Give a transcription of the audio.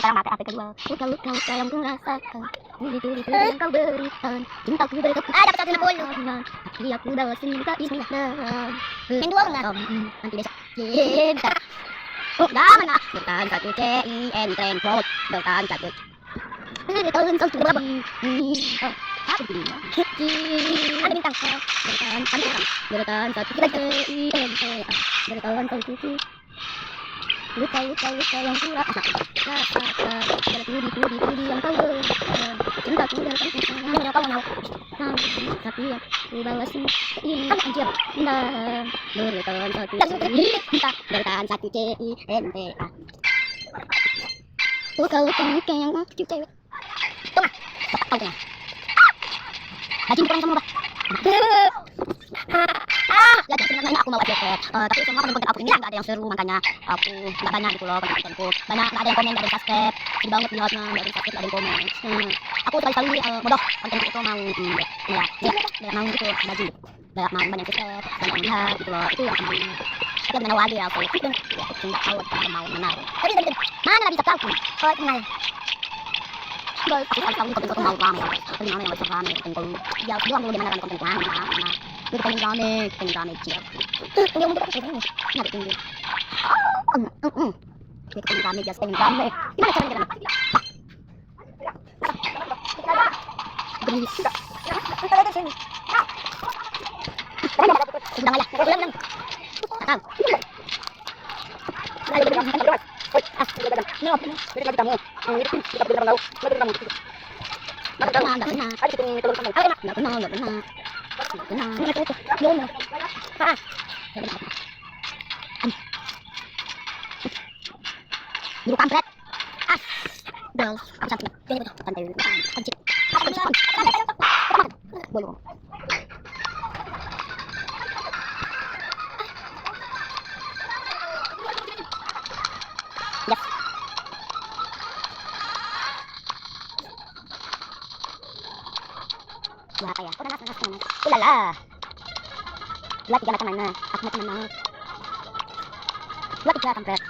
sekarang mati apa kedua. Luka yang ku rasakan. Tuli yang kau berikan. Cintaku berdekat. Dapat 150. Tapi aku bawa cinta ini. Yang dua enggak? Nanti besok. Cinta. Jangan lah. Bertahan satu CIN Prod. Bertahan satu. Bertahan satu berabang. Apa ini? Ada bintang. Bertahan satu CIN. Bertahan satu. Luka yang ku rasakan. Tuli yang kau berikan. Cintaku berdekat. Kau mau tapi aku bawa ini anjir. Nah, bertahan satu bertahan satu CINTA. Kalau kamu yang kecil cewek tuh mah tau tengah rajin kurang sama ya sebenarnya aku mau aja tapi semua konten aku ini nggak ada yang seru, makanya aku nggak banyak gitu loh kontenku. Banyak nggak ada yang komen, nggak ada yang subscribe, jadi banget lihatnya nggak ada yang subscribe, nggak ada yang komen. Aku sekali bodoh konten itu mau ya mau gitu baju banyak mau banyak subscribe, banyak lihat gitu loh, itu yang penting. Tapi yang mana ya aku nggak tahu mau mana mana bisa tahu kalau kenal guys, aku tahu konten itu mau rame tapi mana yang bisa rame konten ya doang dulu di mana konten rame itu pengen rame cia dia untuk apa ini nyari tinggi dia pengen rame dia pengen rame gimana caranya berisik kalau ada sini sedang ayah sedang Biru kampret. Bel, cantik. Jangan betul. Santai. Anjing. Bolong. Yes. Wah, kaya. Udah nas. Ulala. Dua tiga macam mana? Aku macam mana? Dua tiga kampret.